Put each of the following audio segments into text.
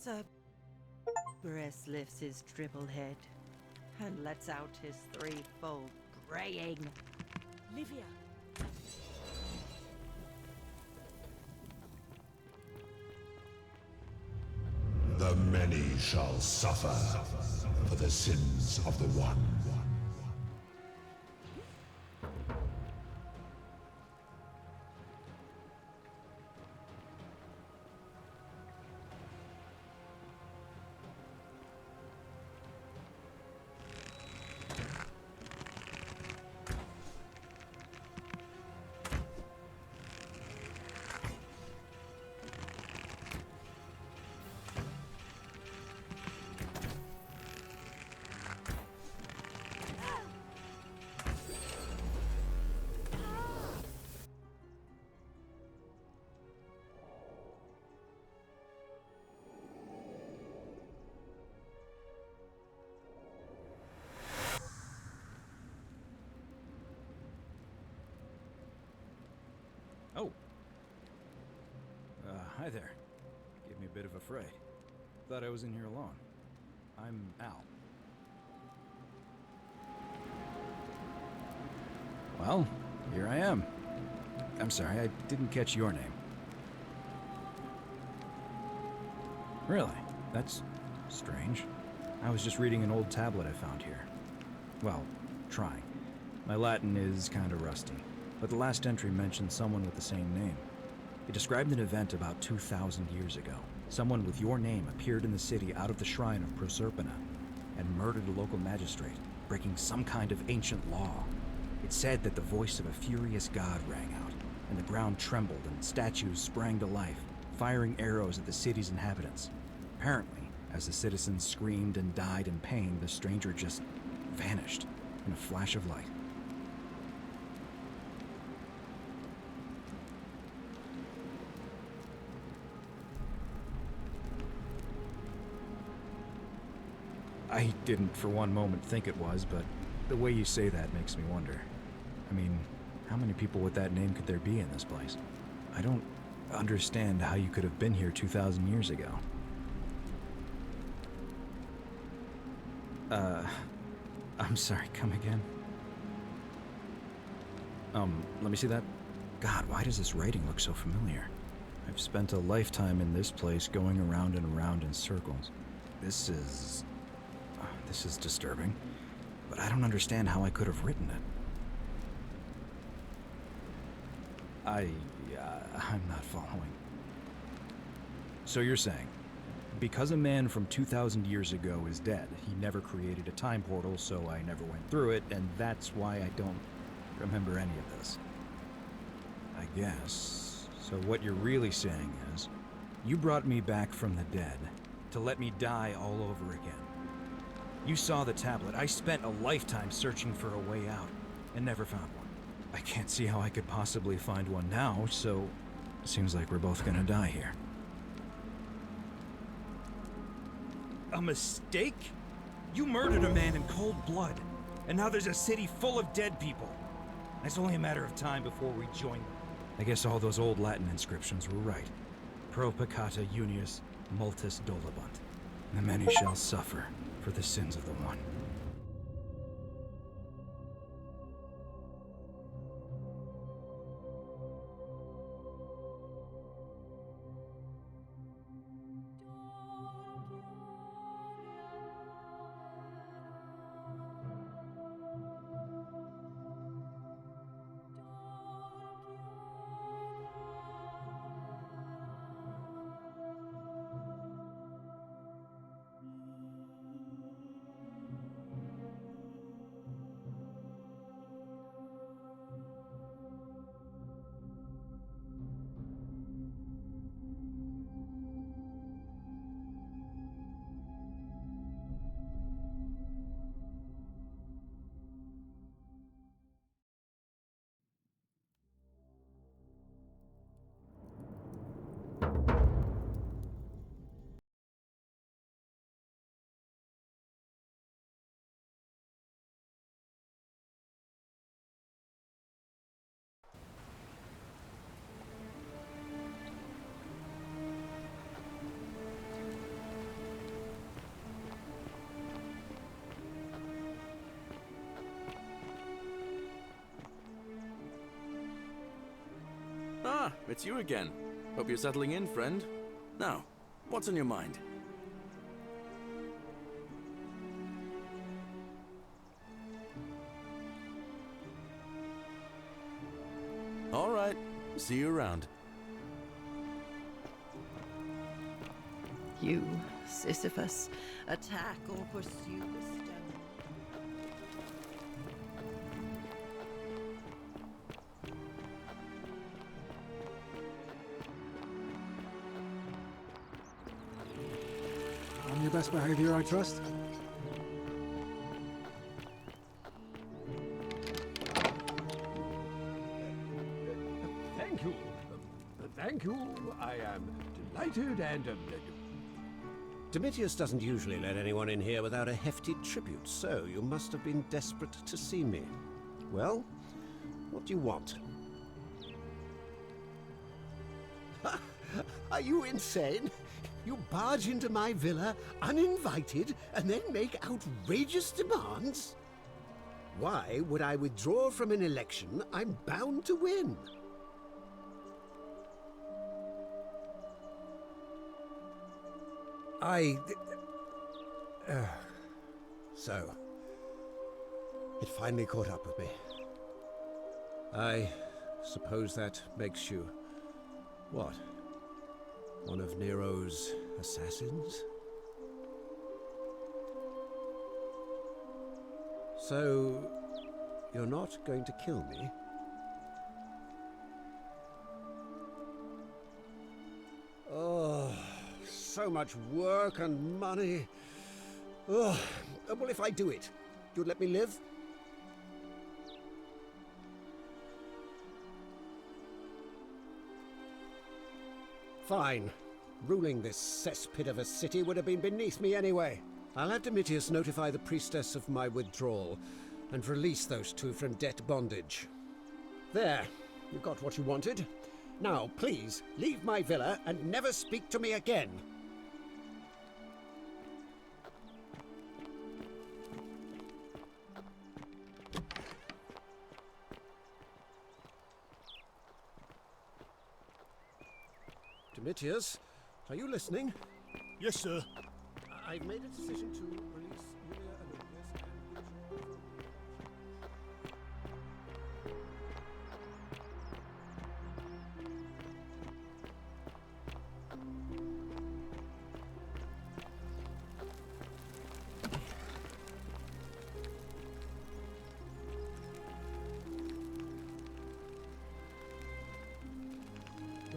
Cerberus lifts his triple head and lets out his threefold braying. Livia! The many shall suffer for the sins of the one. Oh. Hi there. Gave me a bit of a fright. Thought I was in here alone. I'm Al. Well, here I am. I'm sorry, I didn't catch your name. Really? That's strange. I was just reading an old tablet I found here. Well, trying. My Latin is kinda rusty, but the last entry mentioned someone with the same name. It described an event about 2,000 years ago. Someone with your name appeared in the city out of the shrine of Proserpina and murdered a local magistrate, breaking some kind of ancient law. It said that the voice of a furious god rang out, and the ground trembled and statues sprang to life, firing arrows at the city's inhabitants. Apparently, as the citizens screamed and died in pain, the stranger just vanished in a flash of light. I didn't for one moment think it was, but the way you say that makes me wonder. I mean, how many people with that name could there be in this place? I don't understand how you could have been here 2,000 years ago. I'm sorry, come again? Let me see that. God, why does this writing look so familiar? I've spent a lifetime in this place going around and around in circles. This is disturbing, but I don't understand how I could have written it. I'm not following. So you're saying, because a man from 2,000 years ago is dead, he never created a time portal, so I never went through it, and that's why I don't remember any of this. I guess. So what you're really saying is, you brought me back from the dead to let me die all over again. You saw the tablet. I spent a lifetime searching for a way out, and never found one. I can't see how I could possibly find one now, so it seems like we're both gonna die here. A mistake? You murdered a man in cold blood, and now there's a city full of dead people. It's only a matter of time before we join them. I guess all those old Latin inscriptions were right. Pro peccata unius multis dolabunt. The many shall suffer for the sins of the one. it's you again. Hope you're settling in, friend. Now, what's on your mind? All right, see you around. You, Sisyphus, attack or pursue the stone. On your best behavior, I trust? Thank you. Thank you. I am delighted and... Domitius doesn't usually let anyone in here without a hefty tribute, so you must have been desperate to see me. Well, what do you want? Are you insane? You barge into my villa uninvited and then make outrageous demands? Why would I withdraw from an election I'm bound to win? So, it finally caught up with me. I suppose that makes you... what? One of Nero's assassins? So, you're not going to kill me? Oh, so much work and money. Oh, well, if I do it, you'd let me live? Fine. Ruling this cesspit of a city would have been beneath me anyway. I'll have Domitius notify the priestess of my withdrawal and release those two from debt bondage. There, you got what you wanted. Now, please, leave my villa and never speak to me again. Domitius, are you listening? Yes, sir. I've made a decision to release Julia Anonius and withdraw.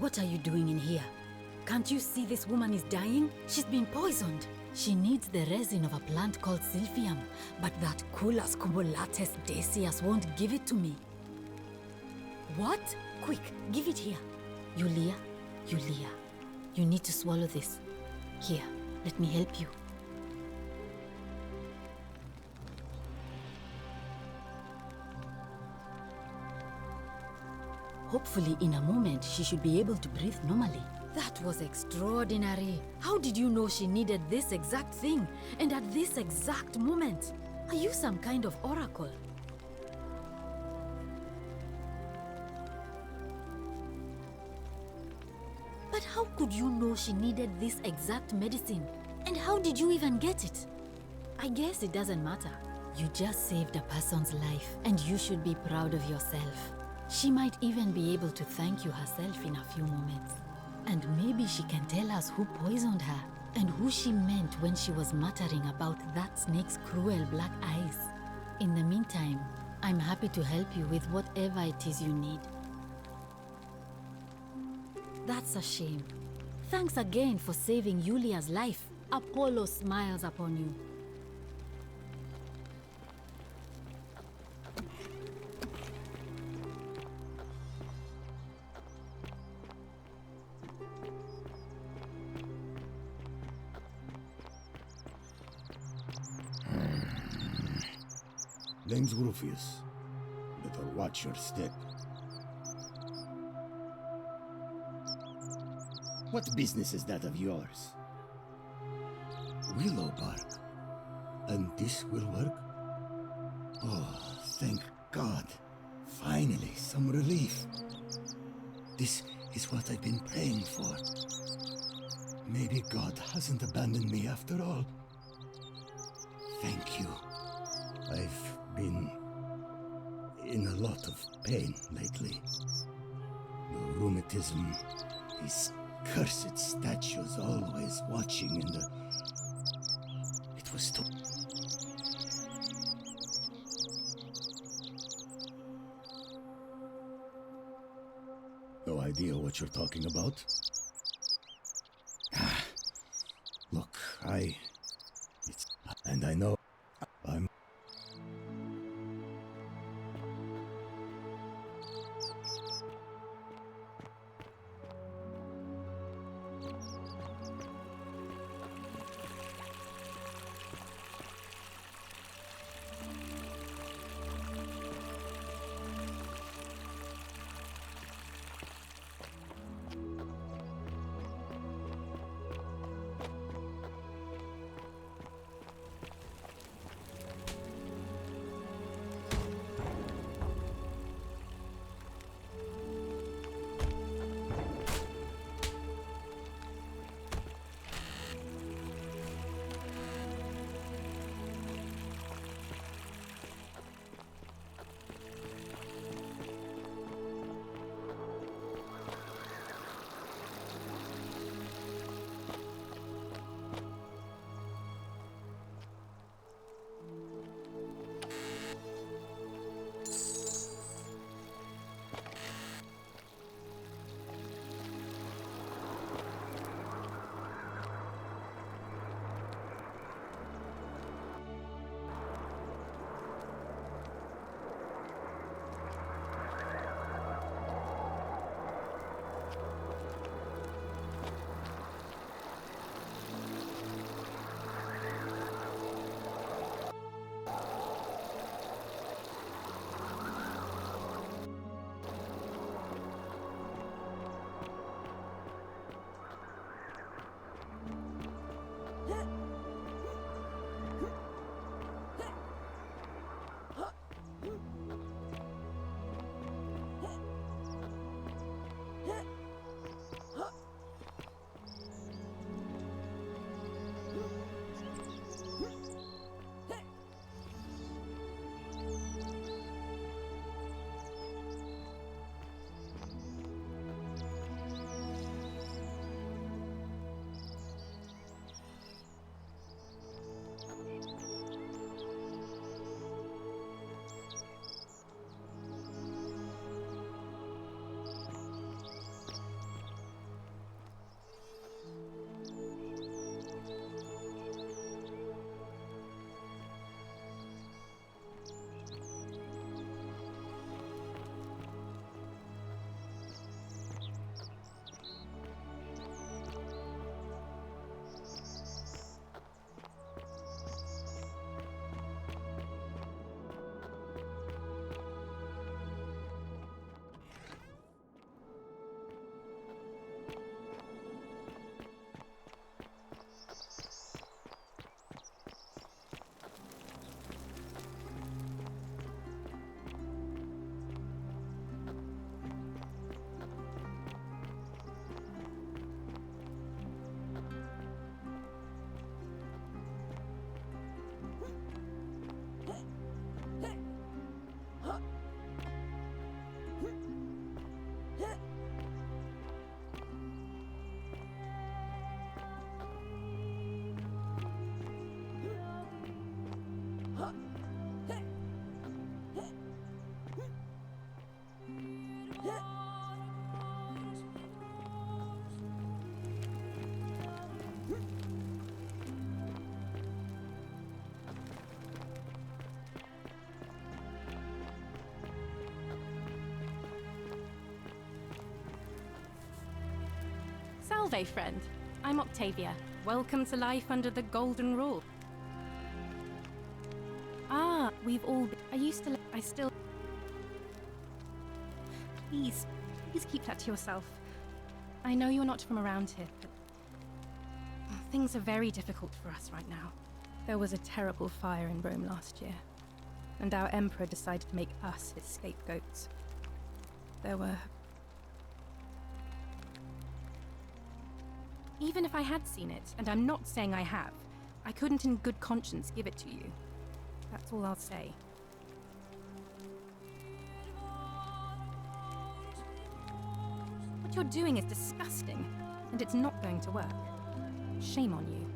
What are you doing in here? Can't you see this woman is dying? She's been poisoned. She needs the resin of a plant called Silphium, but that Culus cubulatus decius won't give it to me. What? Quick, give it here. Yulia, you need to swallow this. Here, let me help you. Hopefully, in a moment, she should be able to breathe normally. That was extraordinary. How did you know she needed this exact thing, and at this exact moment? Are you some kind of oracle? But how could you know she needed this exact medicine? And how did you even get it? I guess it doesn't matter. You just saved a person's life, and you should be proud of yourself. She might even be able to thank you herself in a few moments. And maybe she can tell us who poisoned her and who she meant when she was muttering about that snake's cruel black eyes. In the meantime, I'm happy to help you with whatever it is you need. That's a shame. Thanks again for saving Julia's life. Apollo smiles upon you. Name's Rufius. Better watch your step. What business is that of yours? Willow bark. And this will work? Oh, thank God. Finally, some relief. This is what I've been praying for. Maybe God hasn't abandoned me after all. Thank you. I've been in a lot of pain lately. The rheumatism, these cursed statues always watching, and it was too... No idea what you're talking about. Look, and I know I'm... Salve, friend. I'm Octavia. Welcome to life under the Golden Rule. Ah, we've all been... I still... Please keep that to yourself. I know you're not from around here, but... things are very difficult for us right now. There was a terrible fire in Rome last year, and our Emperor decided to make us his scapegoats. There were Even if I had seen it, and I'm not saying I have, I couldn't in good conscience give it to you. That's all I'll say. What you're doing is disgusting, and it's not going to work. Shame on you.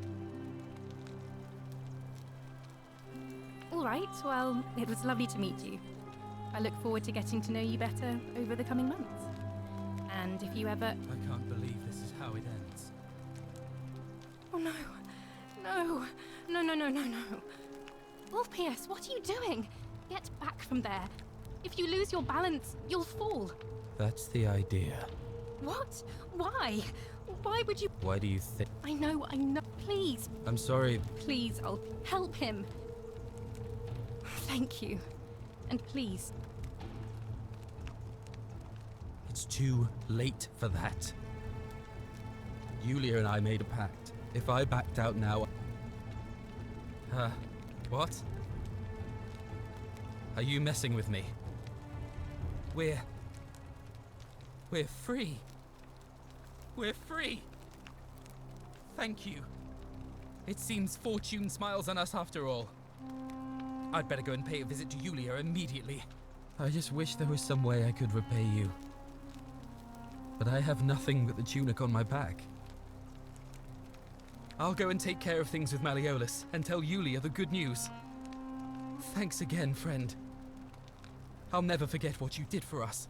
All right, well, it was lovely to meet you. I look forward to getting to know you better over the coming months. And if you ever... I can't believe this is how it ends. Oh no. No. No, no, no, no, no. Ulpius, what are you doing? Get back from there. If you lose your balance, you'll fall. That's the idea. What? Why? Why would you... Why do you think... I know. Please. I'm sorry. Please, I'll help him. Thank you. And please. It's too late for that. Yulia and I made a pact. If I backed out now... What? Are you messing with me? We're free. We're free. Thank you. It seems fortune smiles on us after all. I'd better go and pay a visit to Yulia immediately. I just wish there was some way I could repay you. But I have nothing but the tunic on my back. I'll go and take care of things with Malleolus and tell Yulia the good news. Thanks again, friend. I'll never forget what you did for us.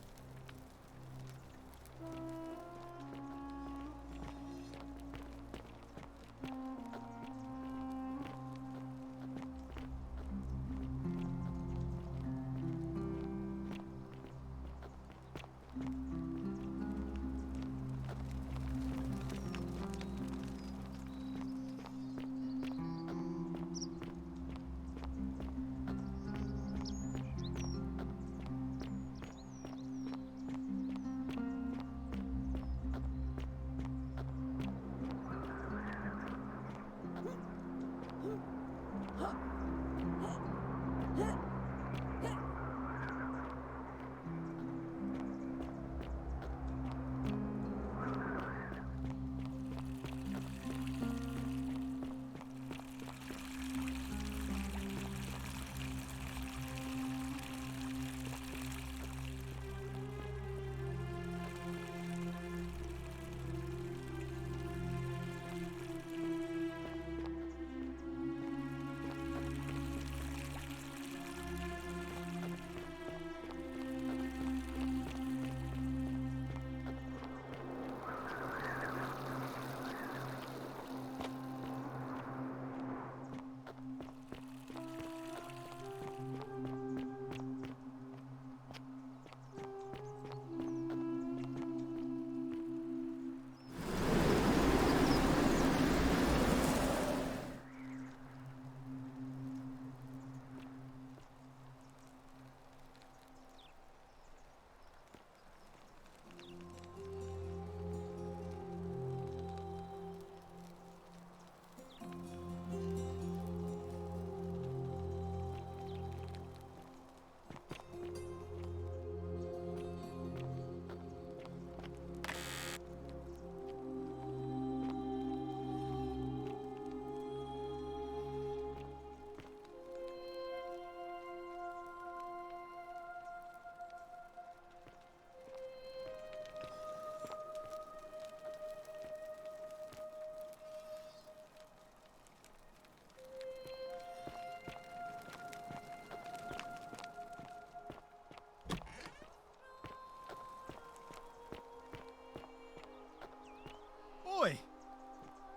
Oi!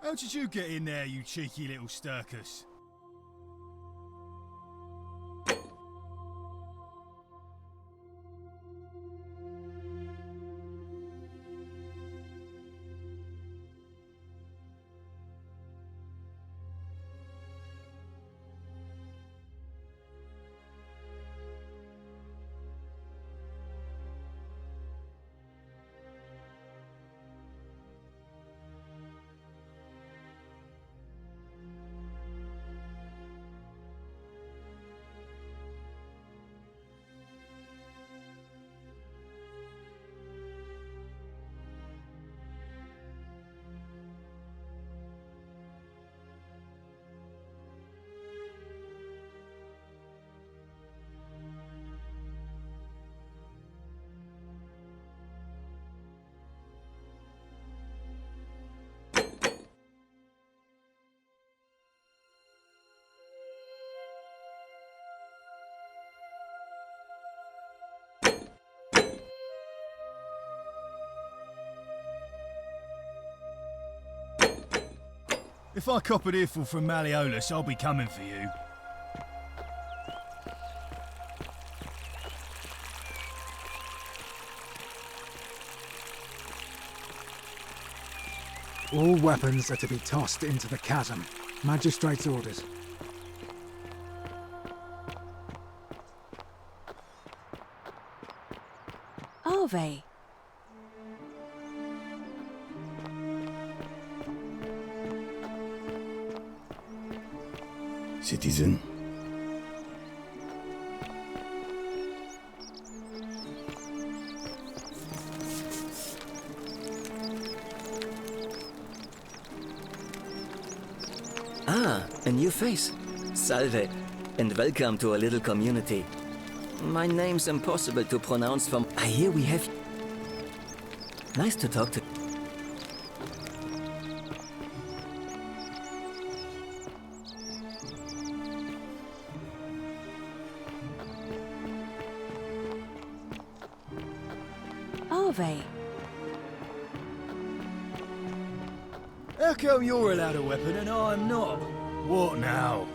How did you get in there, you cheeky little Sturkus? If I cop an earful from Malleolus, I'll be coming for you. All weapons are to be tossed into the chasm. Magistrate's orders. Ave. Citizen. Ah, a new face. Salve, and welcome to our little community. My name's impossible to pronounce from... I hear we have... Nice to talk to... Ave. How come you're allowed a weapon and I'm not? What now?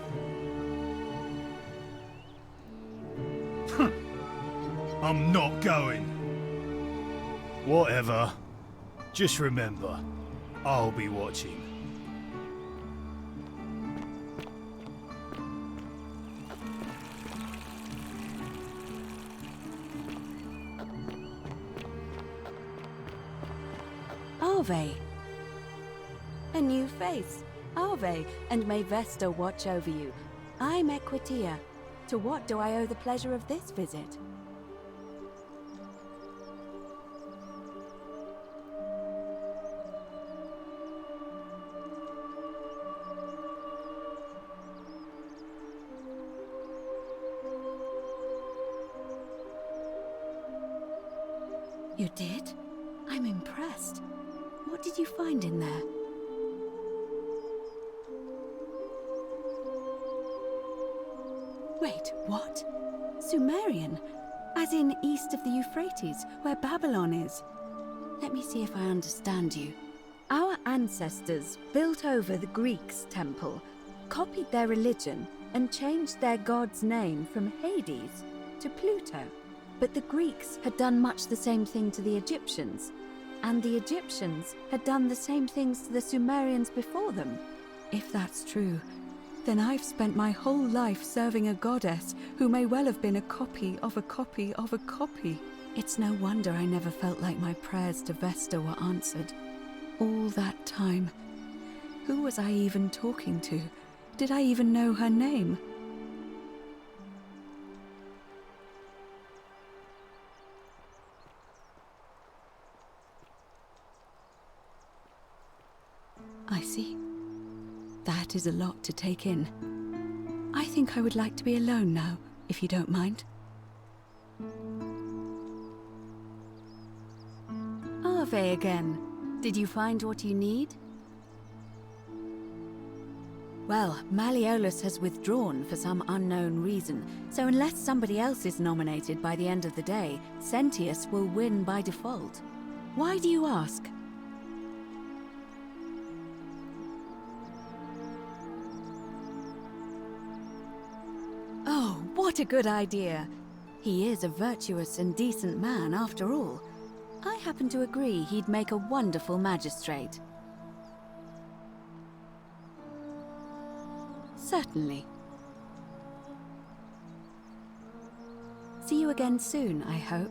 I'm not going. Whatever. Just remember, I'll be watching. Ave. A new face. Ave, and may Vesta watch over you. I'm Equitia. To what do I owe the pleasure of this visit? You did? I'm impressed. What did you find in there? Wait, what? Sumerian? As in east of the Euphrates, where Babylon is? Let me see if I understand you. Our ancestors built over the Greeks' temple, copied their religion, and changed their god's name from Hades to Pluto. But the Greeks had done much the same thing to the Egyptians, and the Egyptians had done the same things to the Sumerians before them. If that's true, then I've spent my whole life serving a goddess who may well have been a copy of a copy of a copy. It's no wonder I never felt like my prayers to Vesta were answered. All that time, who was I even talking to? Did I even know her name? I see. That is a lot to take in. I think I would like to be alone now, if you don't mind. Ave again. Did you find what you need? Well, Malleolus has withdrawn for some unknown reason, so unless somebody else is nominated by the end of the day, Sentius will win by default. Why do you ask? Oh, what a good idea! He is a virtuous and decent man, after all. I happen to agree he'd make a wonderful magistrate. Certainly. See you again soon, I hope.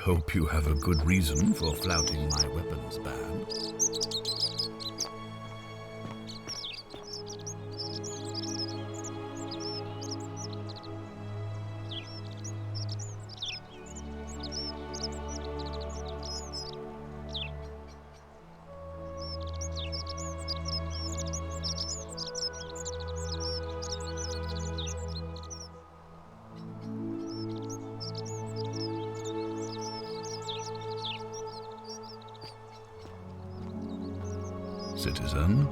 hope you have a good reason for flouting my weapons ban. Citizen?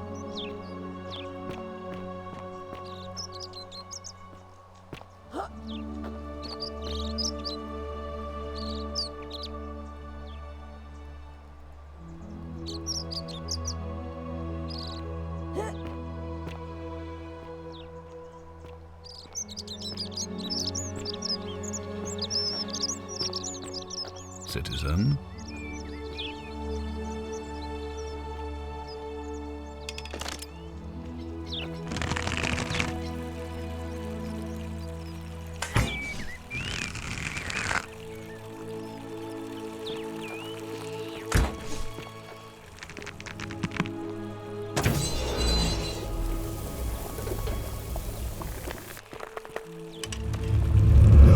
Citizen?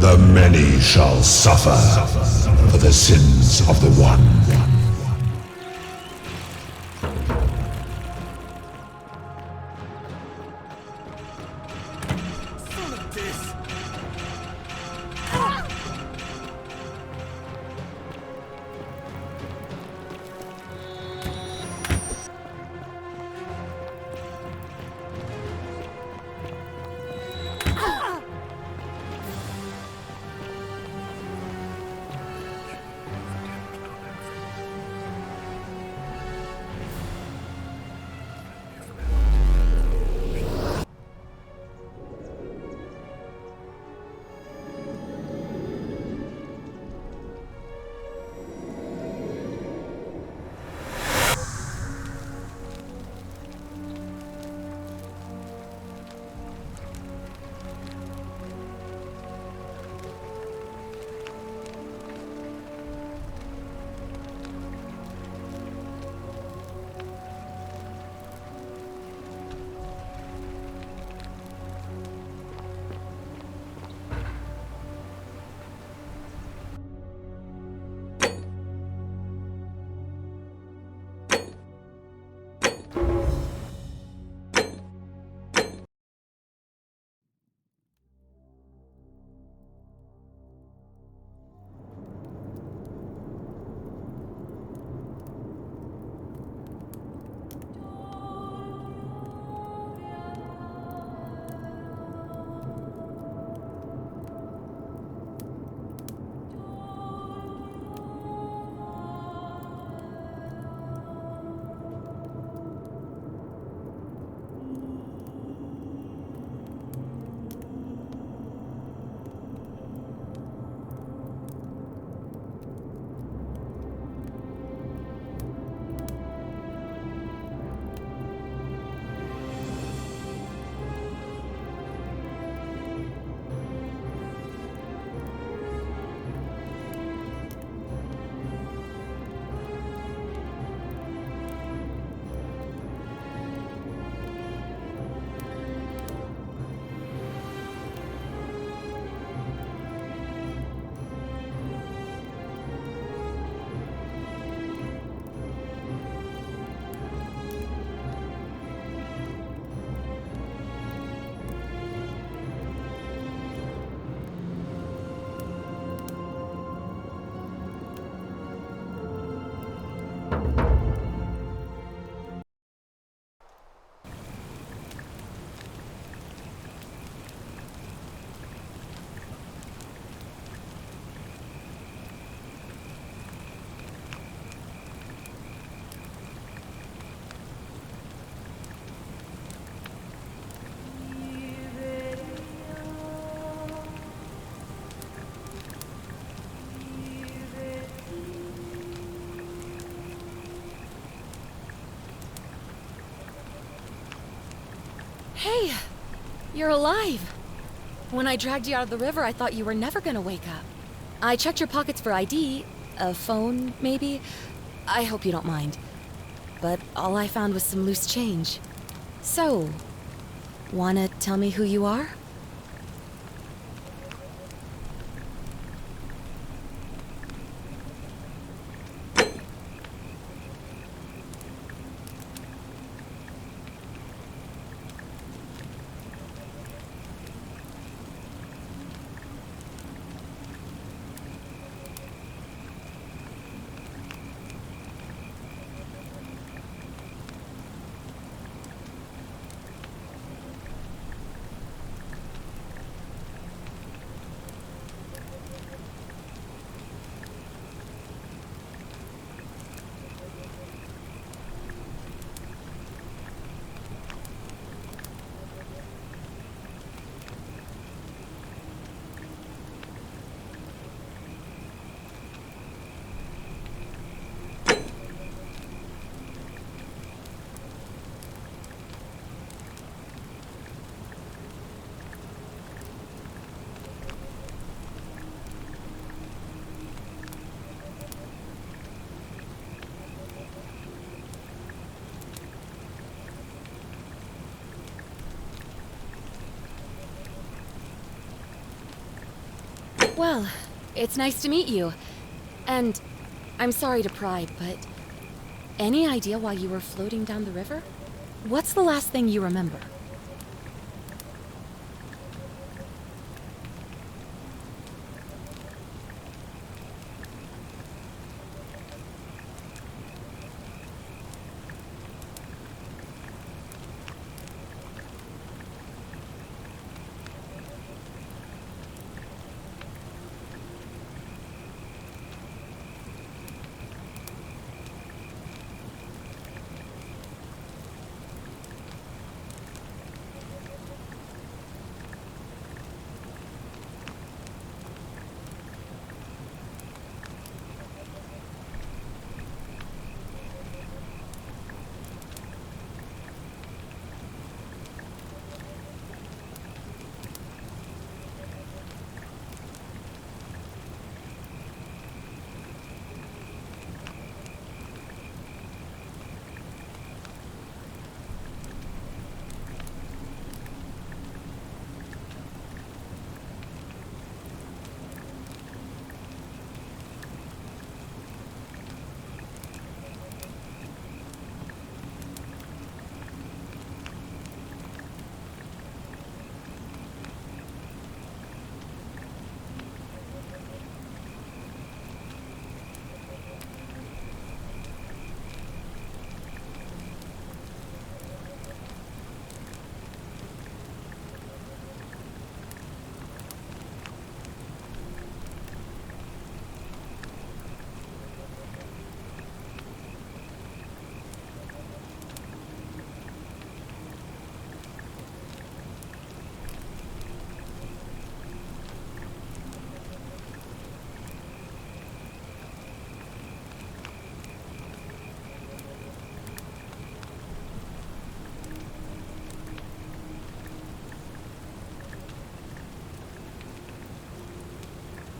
The many shall suffer for the sins of the one. Hey! You're alive! When I dragged you out of the river, I thought you were never gonna wake up. I checked your pockets for ID, A phone, maybe? I hope you don't mind. But all I found was some loose change. So, wanna tell me who you are? Well, it's nice to meet you. And I'm sorry to pry, but any idea why you were floating down the river? What's the last thing you remember?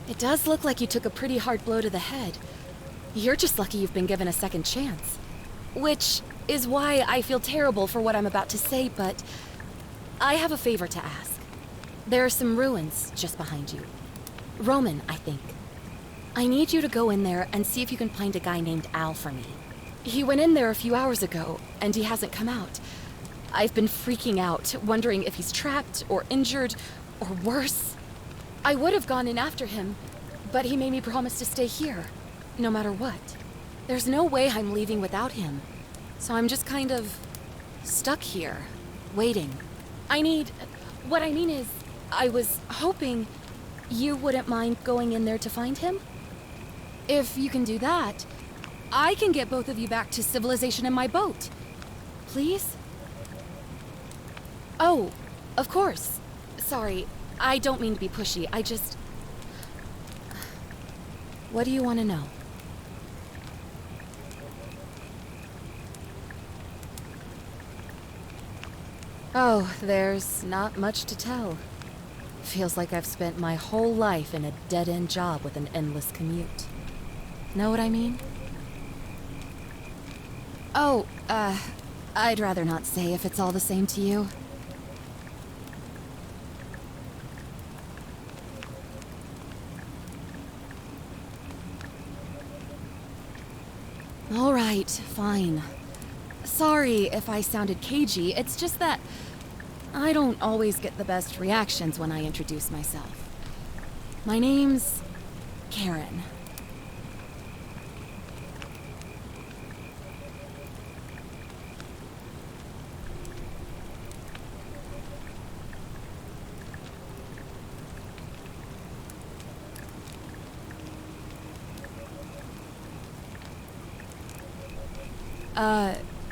It does look like you took a pretty hard blow to the head. You're just lucky you've been given a second chance. Which is why I feel terrible for what I'm about to say, but I have a favor to ask. There are some ruins just behind you. Roman, I think. I need you to go in there and see if you can find a guy named Al for me. He went in there a few hours ago, and he hasn't come out. I've been freaking out, wondering if he's trapped or injured, or worse. I would have gone in after him, but he made me promise to stay here, no matter what. There's no way I'm leaving without him, so I'm just kind of stuck here, waiting. What I mean is, I was hoping you wouldn't mind going in there to find him? If you can do that, I can get both of you back to civilization in my boat. Please? Oh, of course. Sorry, I don't mean to be pushy, I just... What do you want to know? Oh, there's not much to tell. Feels like I've spent my whole life in a dead-end job with an endless commute. Know what I mean? Oh, I'd rather not say if it's all the same to you. All right, fine. Sorry if I sounded cagey, it's just that I don't always get the best reactions when I introduce myself. My name's Karen.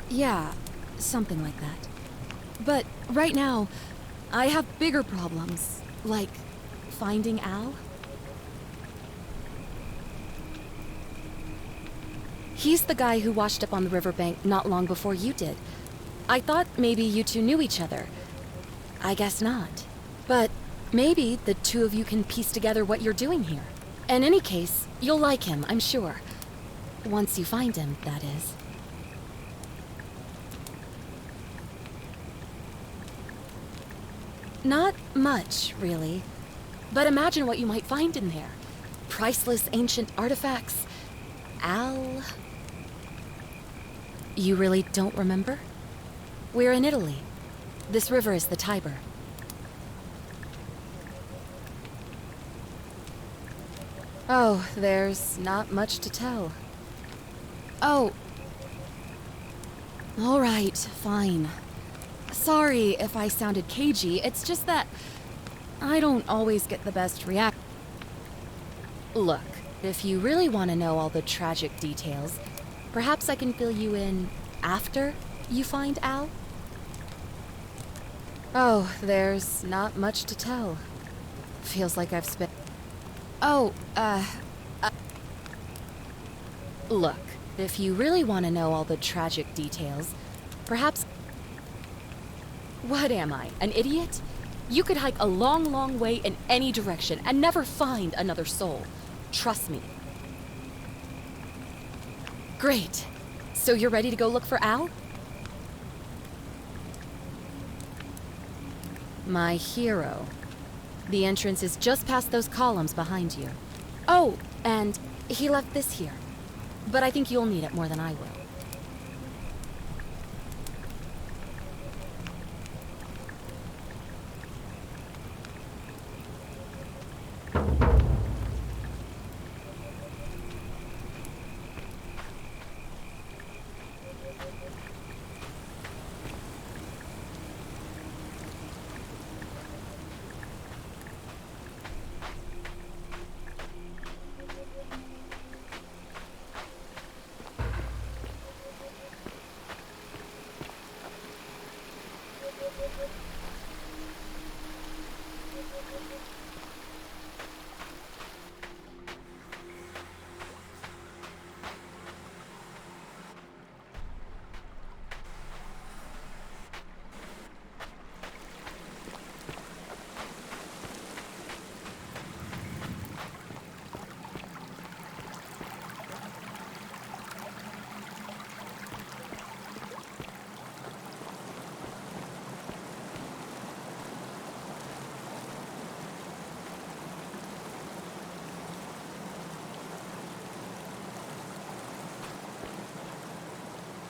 Yeah, something like that. But right now, I have bigger problems, like finding Al. He's the guy who washed up on the riverbank not long before you did. I thought maybe you two knew each other. I guess not. But maybe the two of you can piece together what you're doing here. In any case, you'll like him, I'm sure. Once you find him, that is. Not much, really. But imagine what you might find in there. Priceless ancient artifacts. Al... You really don't remember? We're in Italy. This river is the Tiber. Oh, there's not much to tell. Oh. All right, fine. Sorry if I sounded cagey, it's just that I don't always get the best reaction. Look, if you really want to know all the tragic details, perhaps I can fill you in after you find Al? Oh, there's not much to tell. Feels like I've spent... Oh, Look, if you really want to know all the tragic details, perhaps... What am I, an idiot? You could hike a long, long way in any direction and never find another soul. Trust me. Great. So you're ready to go look for Al? My hero. The entrance is just past those columns behind you. Oh, and he left this here. But I think you'll need it more than I will.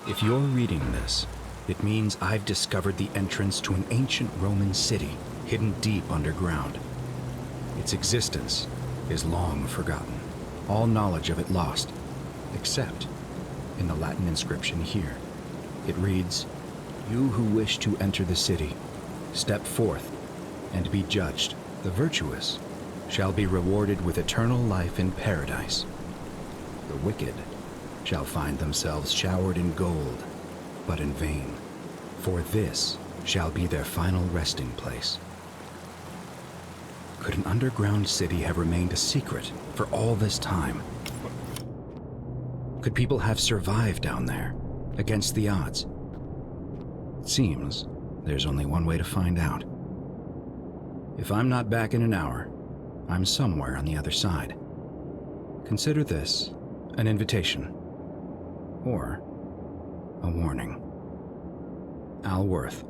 If you're reading this, it means I've discovered the entrance to an ancient Roman city hidden deep underground. Its existence is long forgotten, all knowledge of it lost, except in the Latin inscription here. It reads, "You who wish to enter the city, step forth and be judged. The virtuous shall be rewarded with eternal life in paradise. The wicked shall find themselves showered in gold, but in vain, for this shall be their final resting place." Could an underground city have remained a secret for all this time? Could people have survived down there, against the odds? It seems there's only one way to find out. If I'm not back in an hour, I'm somewhere on the other side. Consider this An invitation. Or a warning. Al Worth.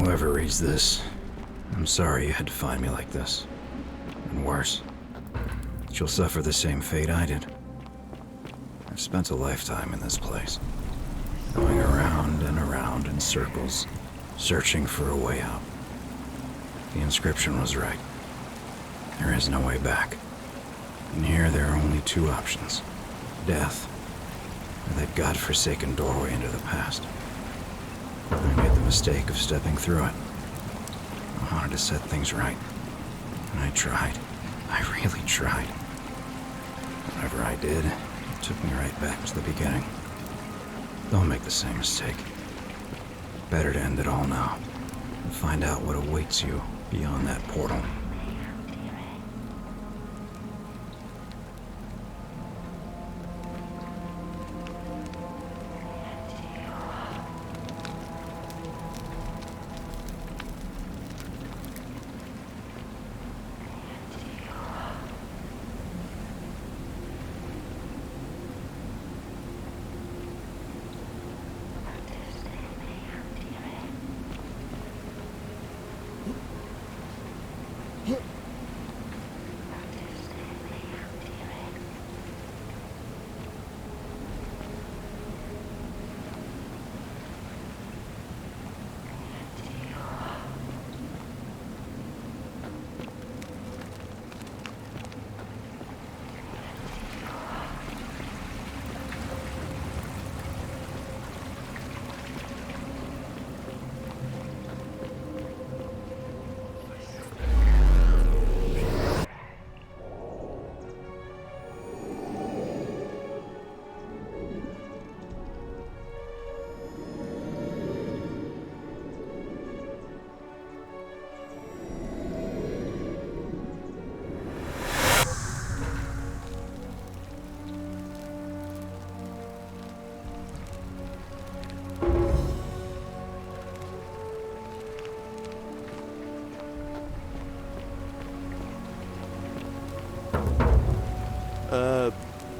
Whoever reads this, I'm sorry you had to find me like this. And worse, you'll suffer the same fate I did. I've spent a lifetime in this place, going around and around in circles, searching for a way out. The inscription was right. There is no way back. And here there are only two options: death, or that godforsaken doorway into the past. I made the mistake of stepping through it. I wanted to set things right. And I tried. I really tried. Whatever I did, it took me right back to the beginning. Don't make the same mistake. Better to end it all now and find out what awaits you beyond that portal.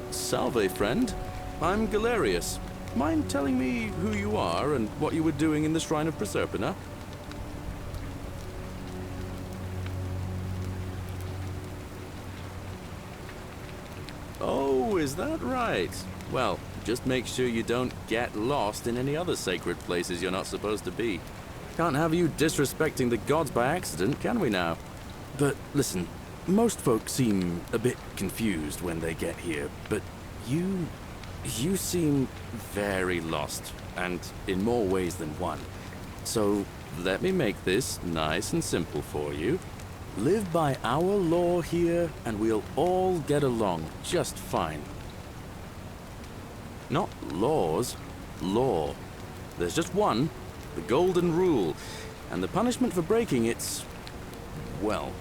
Salve, friend. I'm Galerius. Mind telling me who you are and what you were doing in the Shrine of Proserpina? Oh, is that right? Well, just make sure you don't get lost in any other sacred places you're not supposed to be. Can't have you disrespecting the gods by accident, can we now? But listen, most folk seem a bit confused when they get here, but you seem very lost, and in more ways than one. So let me make this nice and simple for you. Live by our law here, and we'll all get along just fine. Not laws, law. There's just one, the Golden Rule, and the punishment for breaking it's, well,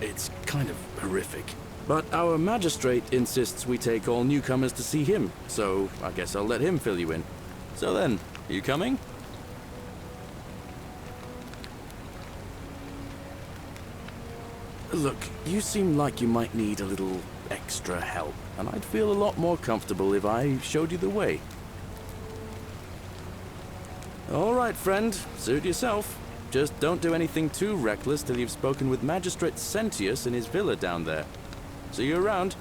it's kind of horrific. But our magistrate insists we take all newcomers to see him, so I guess I'll let him fill you in. So then, you coming? Look, you seem like you might need a little extra help, and I'd feel a lot more comfortable if I showed you the way. All right, friend, suit yourself. Just don't do anything too reckless till you've spoken with Magistrate Sentius in his villa down there. See you around.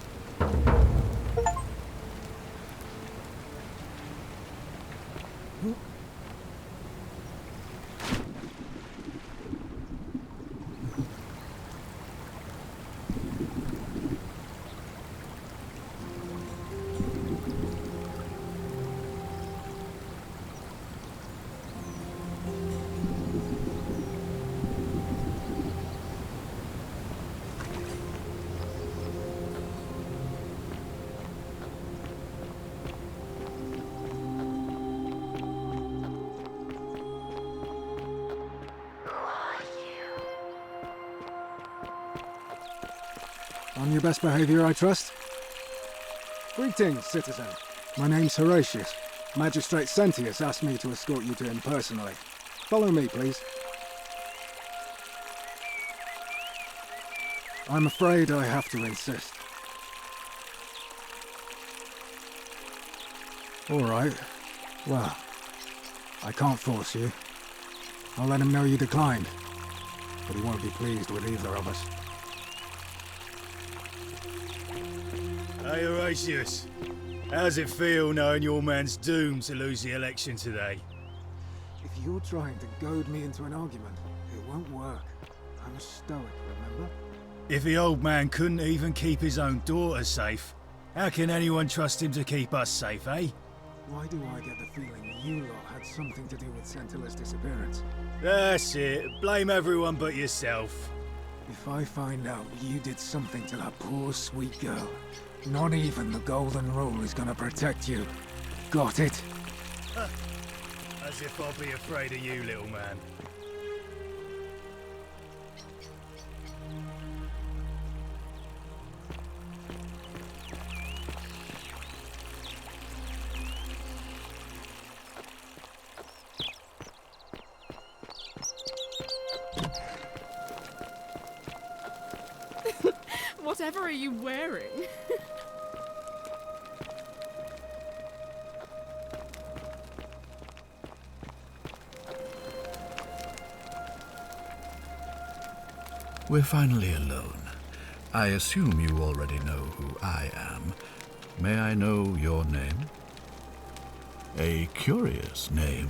On your best behavior, I trust? Greetings, citizen. My name's Horatius. Magistrate Sentius asked me to escort you to him personally. Follow me, please. I'm afraid I have to insist. All right. Well, I can't force you. I'll let him know you declined. But he won't be pleased with either of us. Hey, Horatius. How's it feel knowing your man's doomed to lose the election today? If you're trying to goad me into an argument, it won't work. I'm a stoic, remember? If the old man couldn't even keep his own daughter safe, how can anyone trust him to keep us safe, eh? Why do I get the feeling you lot had something to do with Sentilla's disappearance? That's it. Blame everyone but yourself. If I find out you did something to that poor, sweet girl, not even the Golden Rule is gonna protect you. Got it? As if I'll be afraid of you, little man. Whatever are you wearing? We're finally alone. I assume you already know who I am. May I know your name? A curious name,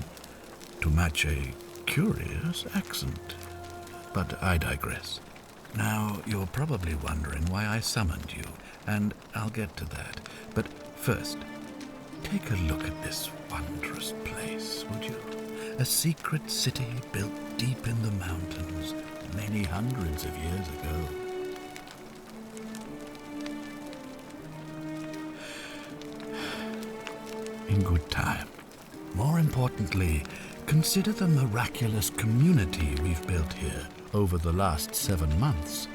to match a curious accent. But I digress. Now, you're probably wondering why I summoned you, and I'll get to that. But first, take a look at this wondrous place, would you? A secret city built deep in the mountains, many hundreds of years ago. In good time. More importantly, consider the miraculous community we've built here over the last 7 months.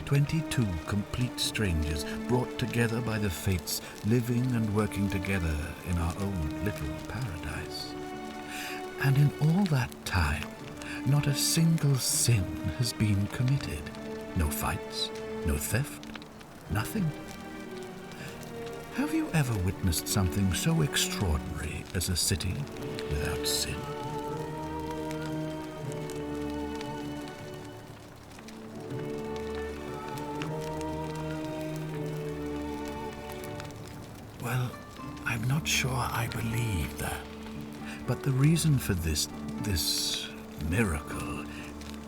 22 complete strangers brought together by the fates, living and working together in our own little paradise. And in all that time, not a single sin has been committed. No fights, no theft, nothing. Have you ever witnessed something so extraordinary as a city without sin? Well, I'm not sure I believe that. But the reason for this miracle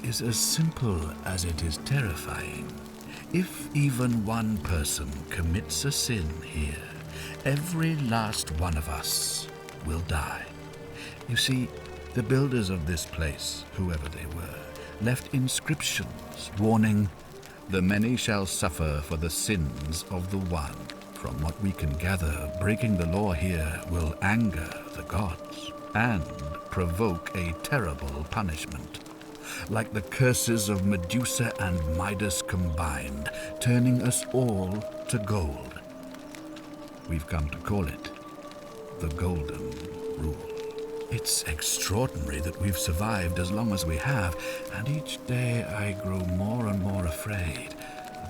is as simple as it is terrifying. If even one person commits a sin here, every last one of us will die. You see, the builders of this place, whoever they were, left inscriptions warning, "The many shall suffer for the sins of the one." From what we can gather, breaking the law here will anger the gods and provoke a terrible punishment. Like the curses of Medusa and Midas combined, turning us all to gold. We've come to call it the Golden Rule. It's extraordinary that we've survived as long as we have, and each day I grow more and more afraid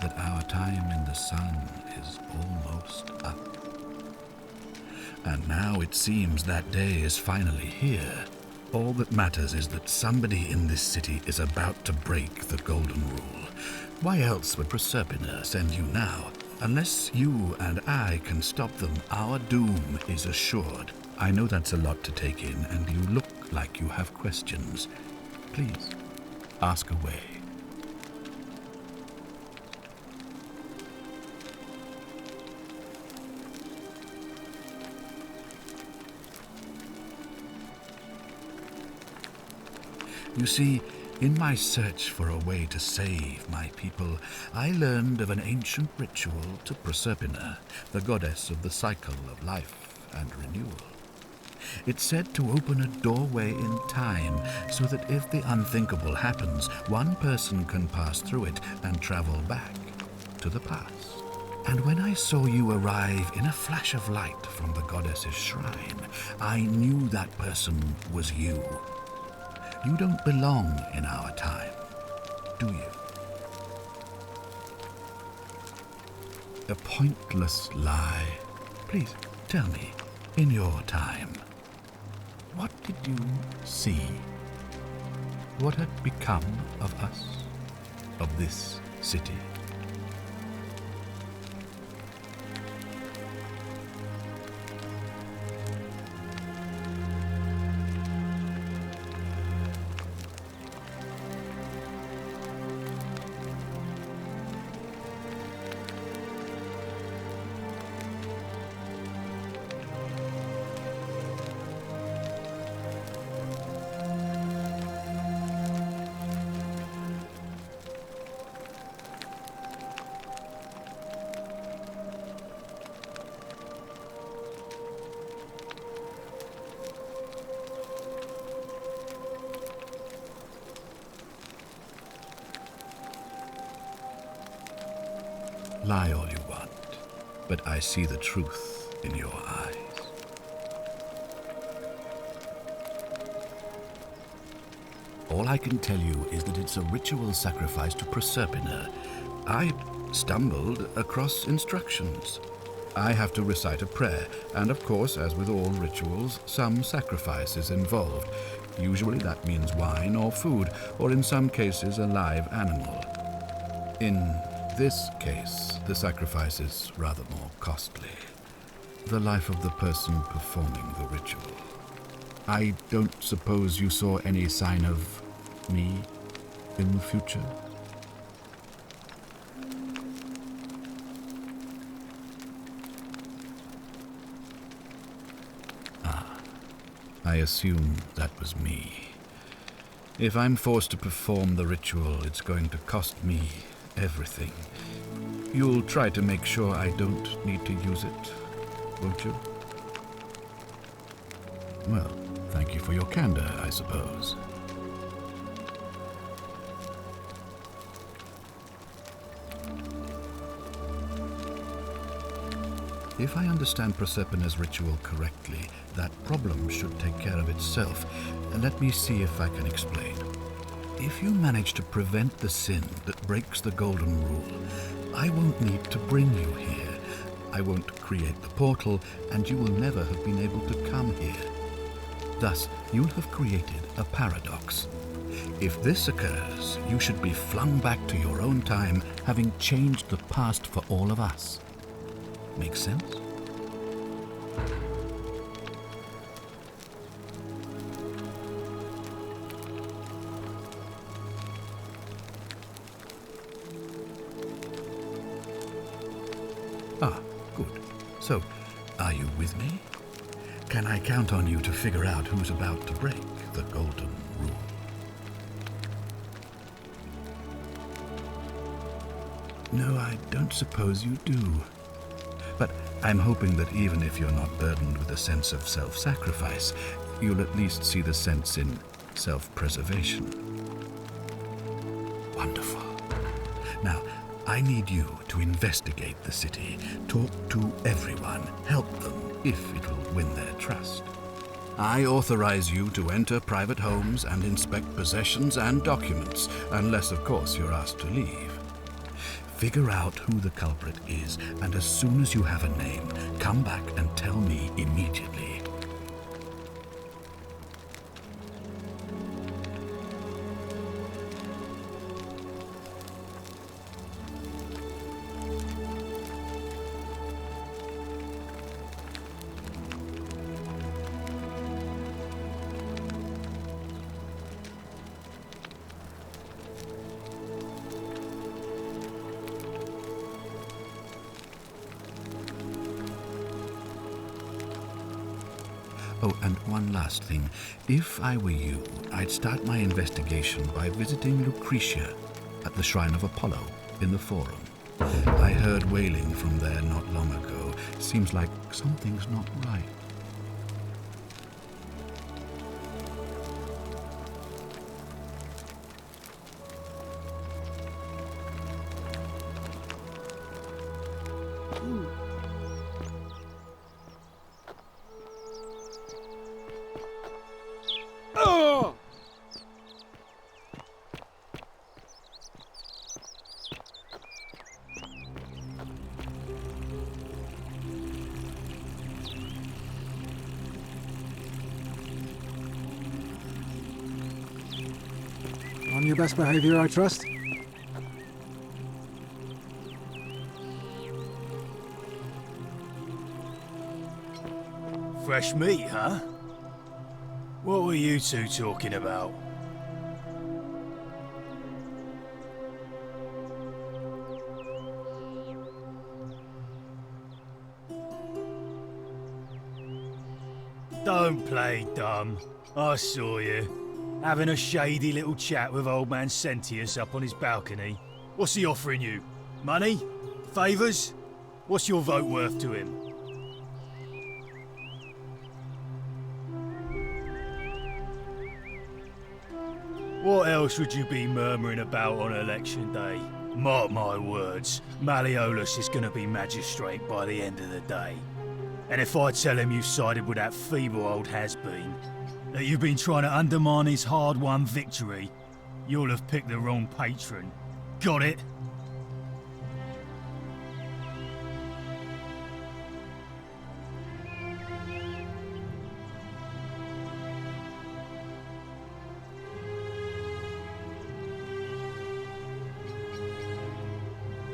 that our time in the sun is almost up. And now it seems that day is finally here. All that matters is that somebody in this city is about to break the Golden Rule. Why else would Proserpina send you now? Unless you and I can stop them, our doom is assured. I know that's a lot to take in, and you look like you have questions. Please, ask away. You see, in my search for a way to save my people, I learned of an ancient ritual to Proserpina, the goddess of the cycle of life and renewal. It's said to open a doorway in time so that if the unthinkable happens, one person can pass through it and travel back to the past. And when I saw you arrive in a flash of light from the goddess's shrine, I knew that person was you. You don't belong in our time, do you? A pointless lie. Please, tell me, in your time, what did you see? what had become of us, of this city. Lie all you want, but I see the truth in your eyes. All I can tell you is that it's a ritual sacrifice to Proserpina. I stumbled across instructions. I have to recite a prayer, and of course, as with all rituals, some sacrifice is involved. Usually that means wine or food, or in some cases a live animal. In this case, the sacrifice is rather more costly. The life of the person performing the ritual. I don't suppose you saw any sign of me in the future? I assume that was me. If I'm forced to perform the ritual, it's going to cost me everything. You'll try to make sure I don't need to use it, won't you? Well, thank you for your candor, I suppose. If I understand Proserpina's ritual correctly, that problem should take care of itself. Let me see if I can explain. If you manage to prevent the sin that breaks the Golden Rule, I won't need to bring you here. I won't create the portal, and you will never have been able to come here. Thus, you'll have created a paradox. If this occurs, you should be flung back to your own time, having changed the past for all of us. Make sense? Ah, good. So, are you with me? Can I count on you to figure out who's about to break the Golden Rule? No, I don't suppose you do. But I'm hoping that even if you're not burdened with a sense of self-sacrifice, you'll at least see the sense in self-preservation. Wonderful. Now, I need you to investigate the city, talk to everyone, help them if it will win their trust. I authorize you to enter private homes and inspect possessions and documents, unless, of course, you're asked to leave. Figure out who the culprit is, and as soon as you have a name, come back and tell me immediately. Oh, and one last thing. If I were you, I'd start my investigation by visiting Lucretia at the Shrine of Apollo in the Forum. I heard wailing from there not long ago. Seems like something's not right. On your best behavior, I trust? Fresh meat, huh? What were you two talking about? Don't play dumb. I saw you. Having a shady little chat with old man Sentius up on his balcony. What's he offering you? Money? Favours? What's your vote worth to him? What else would you be murmuring about on election day? Mark my words, Malleolus is going to be magistrate by the end of the day. And if I tell him you sided with that feeble old has-been, that you've been trying to undermine his hard-won victory, you'll have picked the wrong patron. Got it?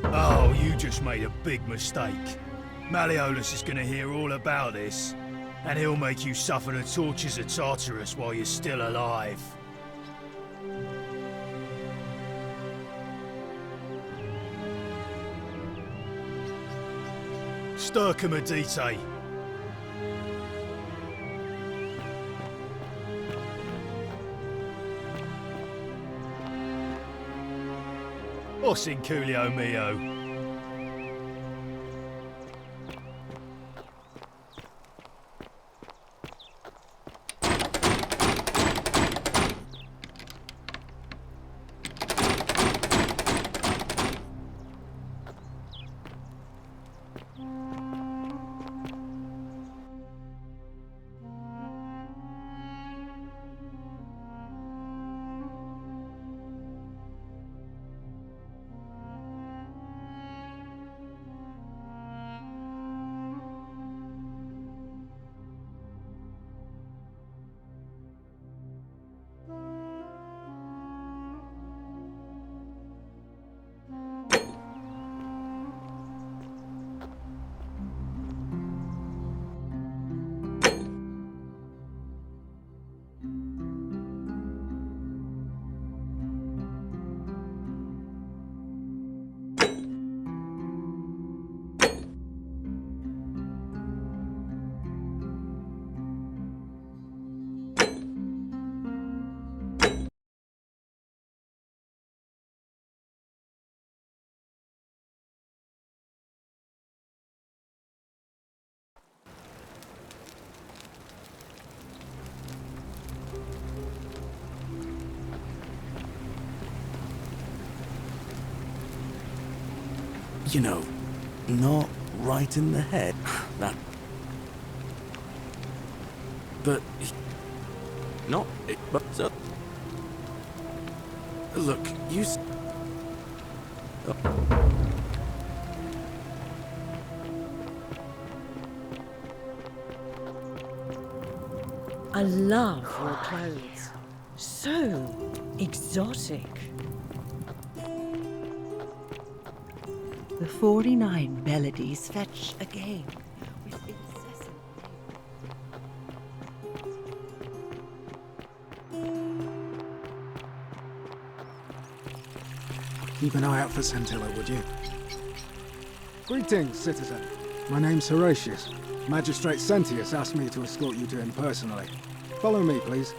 Oh, you just made a big mistake. Malleolus is going to hear all about this, and he'll make you suffer the tortures of Tartarus while you're still alive. Stir Commodite. Os in Coolio mio. You know, not right in the head. That. But. Not. But. So. Look, you. I love your clothes. So exotic. The 49 melodies fetch again with incessant. Keep an eye out for Scintilla, would you? Greetings, citizen. My name's Horatius. Magistrate Sentius asked me to escort you to him personally. Follow me, please.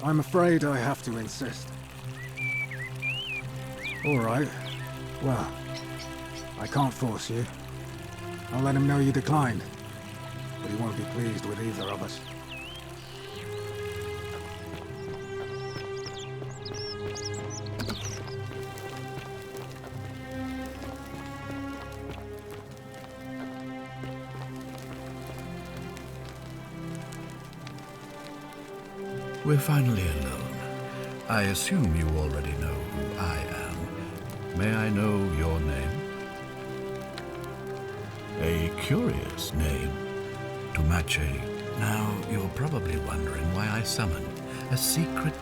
I'm afraid I have to insist. All right. Well, I can't force you. I'll let him know you declined. But he won't be pleased with either of us. We're finally alone. I assume you already know who I am. May I know your name? A curious name. Tumache. Now, you're probably wondering why I summoned a secret...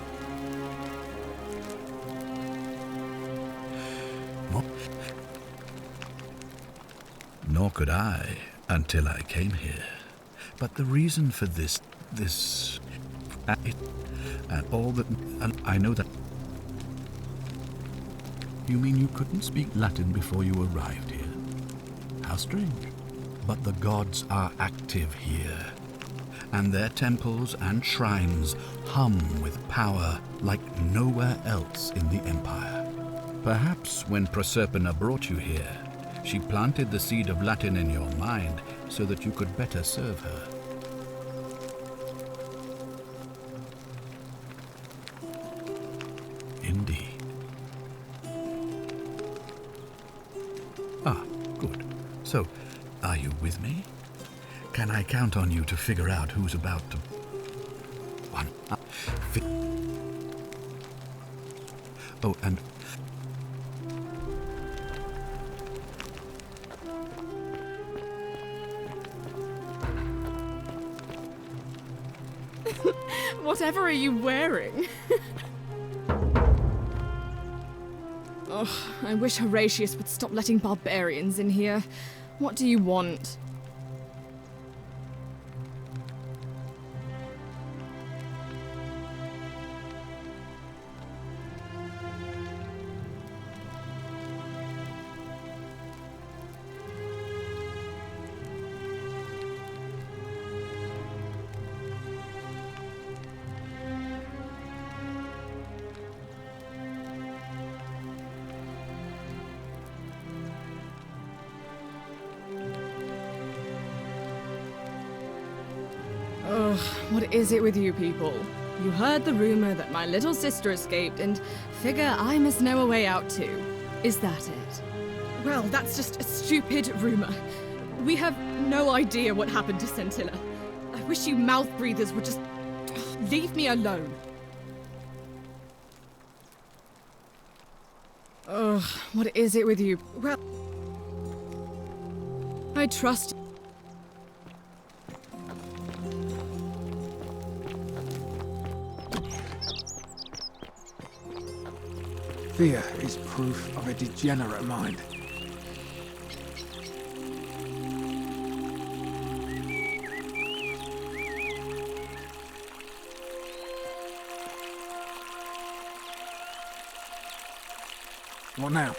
Nor could I, until I came here. But the reason for this... and all that... I know that... You mean you couldn't speak Latin before you arrived here? How strange. But the gods are active here, and their temples and shrines hum with power like nowhere else in the Empire. Perhaps when Proserpina brought you here, she planted the seed of Latin in your mind so that you could better serve her. Indeed. Ah, good. So, are you with me? Can I count on you to figure out who's about to... Oh, and... Whatever are you wearing? Oh, I wish Horatius would stop letting barbarians in here. What do you want? Ugh, what is it with you people? You heard the rumor that my little sister escaped and figure I must know a way out too. Is that it? Well, that's just a stupid rumor. We have no idea what happened to Scintilla. I wish you mouth breathers would just leave me alone. Ugh, what is it with you? Well, I trust. Fear is proof of a degenerate mind. What now?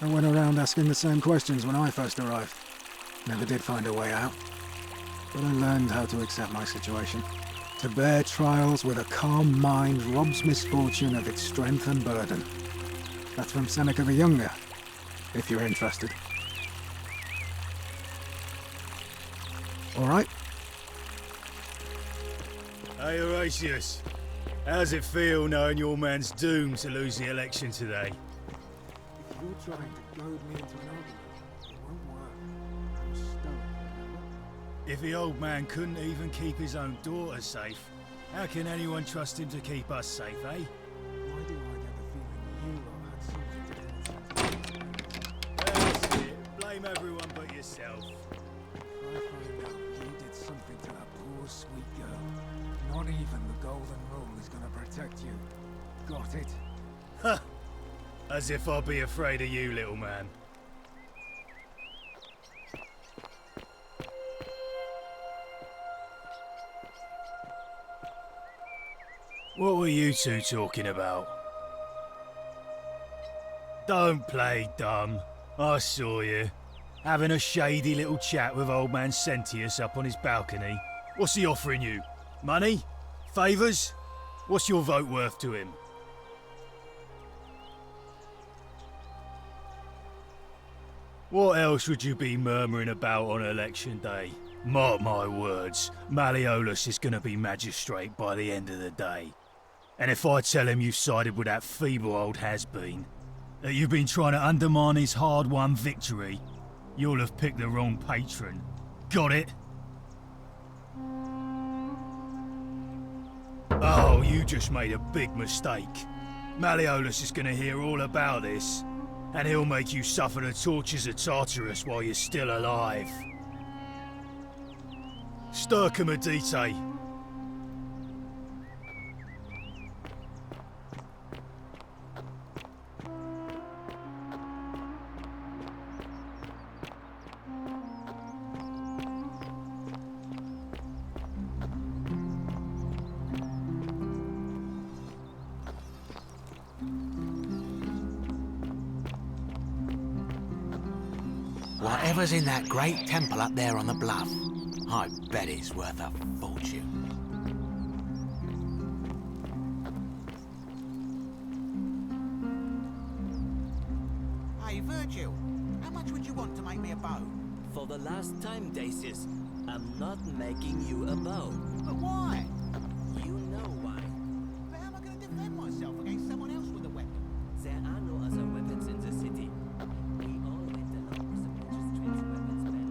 I went around asking the same questions when I first arrived. Never did find a way out. But I learned how to accept my situation. To bear trials with a calm mind robs misfortune of its strength and burden. That's from Seneca the Younger, if you're interested. All right? Hey, Horatius. How's it feel knowing your man's doomed to lose the election today? If you're trying to goad me into an argument, it won't work. I'm stone. If the old man couldn't even keep his own daughter safe, how can anyone trust him to keep us safe, eh? Why do I get the feeling you lot had something to do with it? That's it. Blame everyone but yourself. If I find out you did something to that poor sweet girl, not even the Golden Rule is gonna protect you. Got it? Huh. As if I'd be afraid of you, little man. What were you two talking about? Don't play dumb. I saw you. Having a shady little chat with old man Sentius up on his balcony. What's he offering you? Money? Favours? What's your vote worth to him? What else would you be murmuring about on election day? Mark my words, Malleolus is going to be magistrate by the end of the day. And if I tell him you sided with that feeble old has-been, That you've been trying to undermine his hard-won victory? You'll have picked the wrong patron. Got it? Oh, you just made a big mistake. Malleolus is gonna hear all about this, and he'll make you suffer the tortures of Tartarus while you're still alive. Stir Commodite. Whatever's in that great temple up there on the bluff, I bet it's worth a fortune. Hey, Virgil, how much would you want to make me a bow? For the last time, Dacius, I'm not making you a bow. But why? You know why. But how am I going to defend myself against someone else with a weapon? There are no other weapons in the city. We all went along with the magistrate's weapons ban.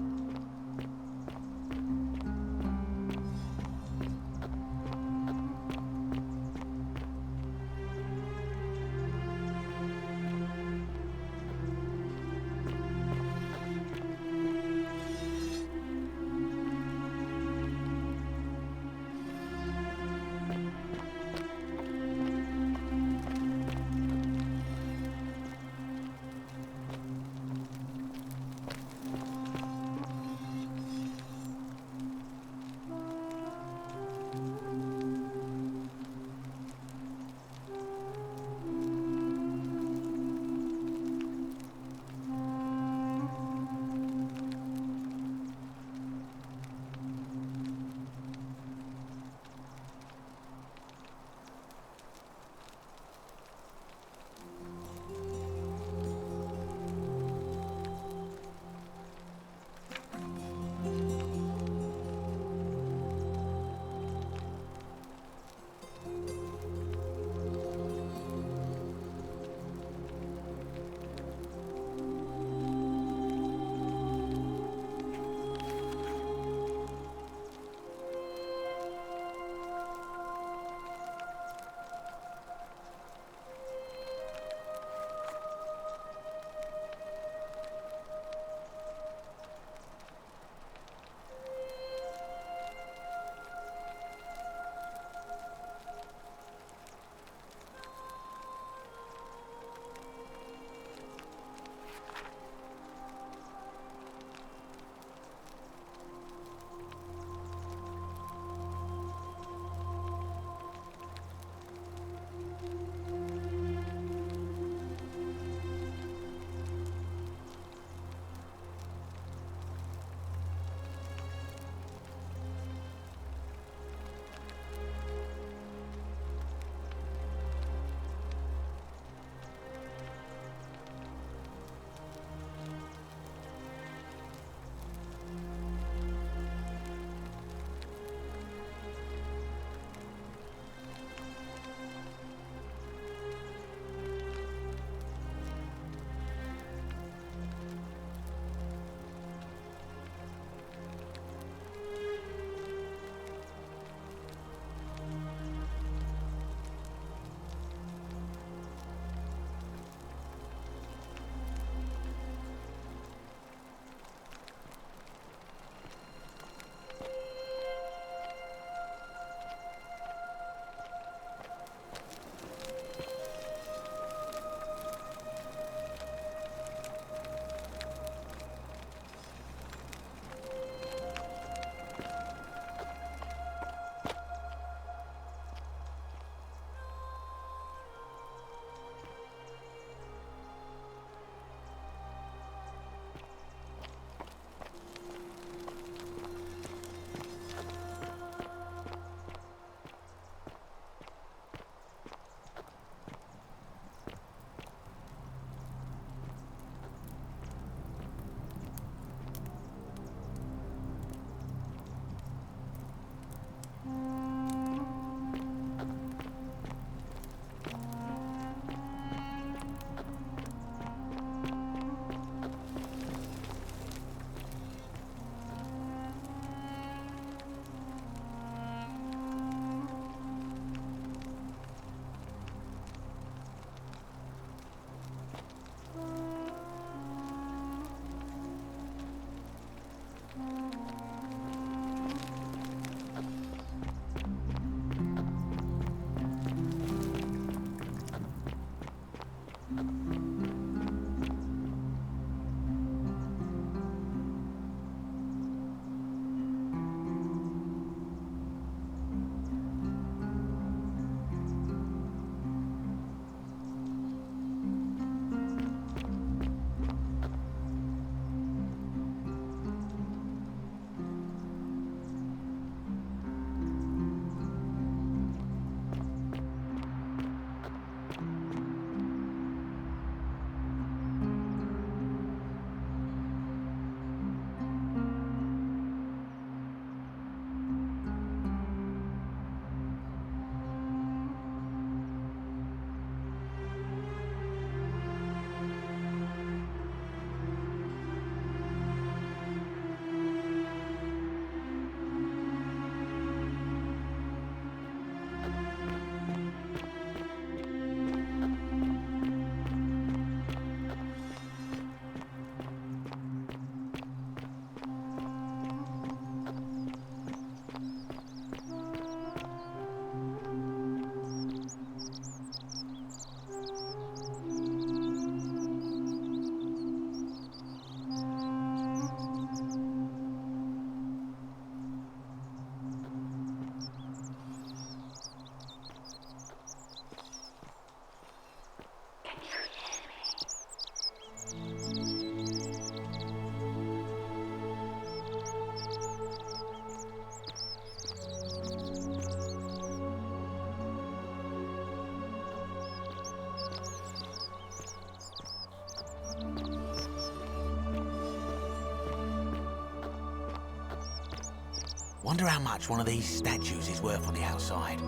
Wonder how much one of these statues is worth on the outside.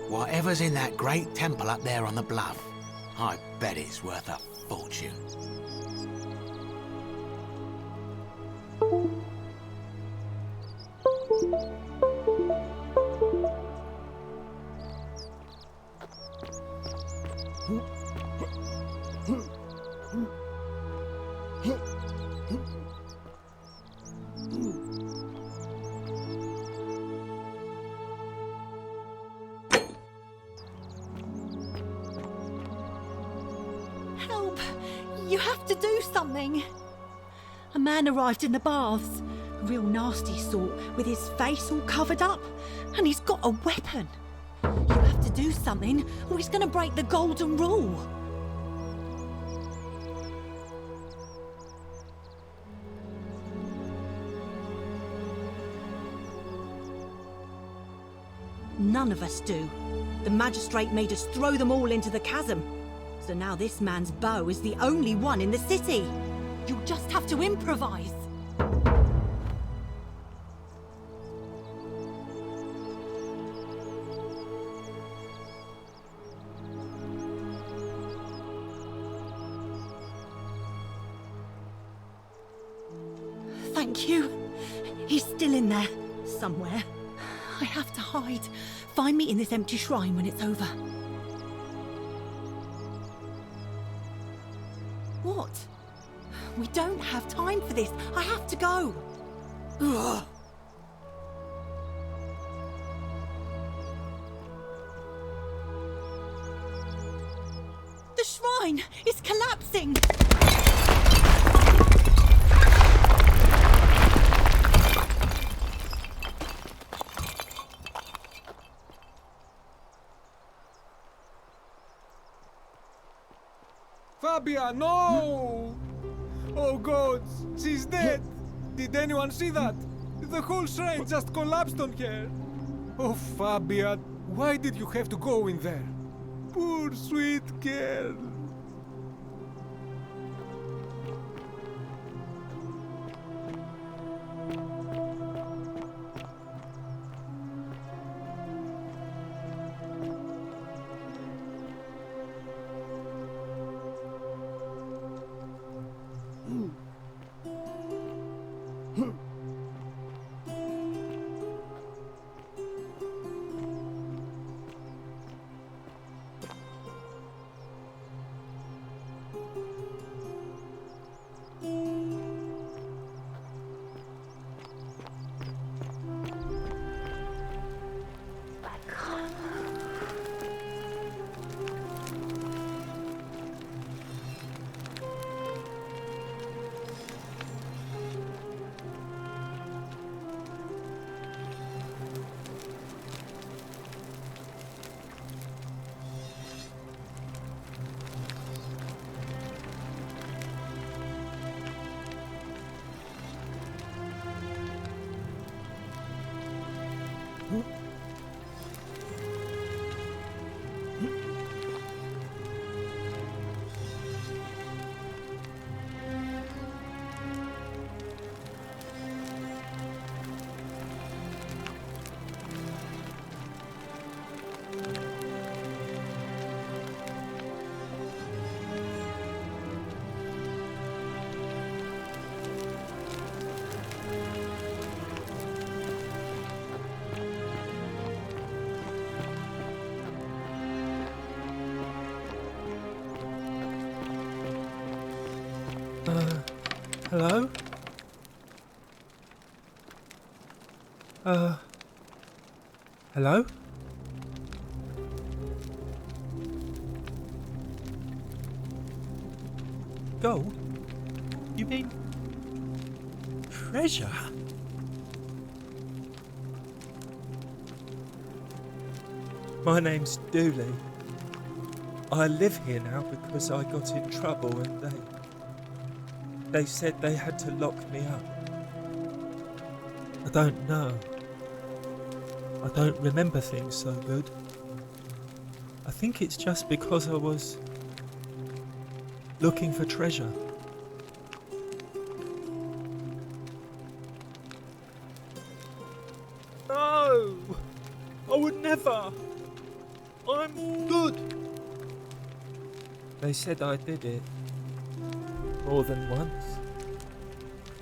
Whatever's in that great temple up there on the bluff, I bet it's worth a fortune. Help! You have to do something! A man arrived in the baths. A real nasty sort, with his face all covered up. And he's got a weapon. You have to do something, or he's gonna break the golden rule. None of us do. The magistrate made us throw them all into the chasm. So now this man's bow is the only one in the city. You'll just have to improvise. Thank you. He's still in there, somewhere. I have to hide. Find me in this empty shrine when it's over. What? We don't have time for this. I have to go. Ugh. The shrine is collapsing. Fabia, no! Oh gods, she's dead! Did anyone see that? The whole shrine just collapsed on her! Oh Fabia, why did you have to go in there? Poor sweet girl! Hello? Hello? Gold? You mean treasure? My name's Dooley. I live here now because I got in trouble and they said they had to lock me up. I don't know. I don't remember things so good. I think it's just because I was looking for treasure. No! I would never! I'm good! They said I did it more than once,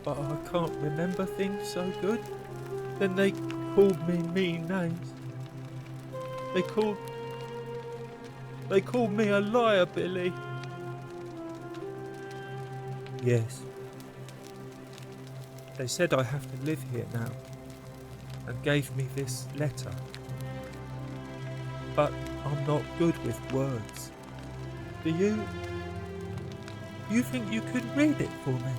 but I can't remember things so good. Then they called me mean names. They called me a liar, Billy. Yes. They said I have to live here now, and gave me this letter. But I'm not good with words. Do you think you could read it for me?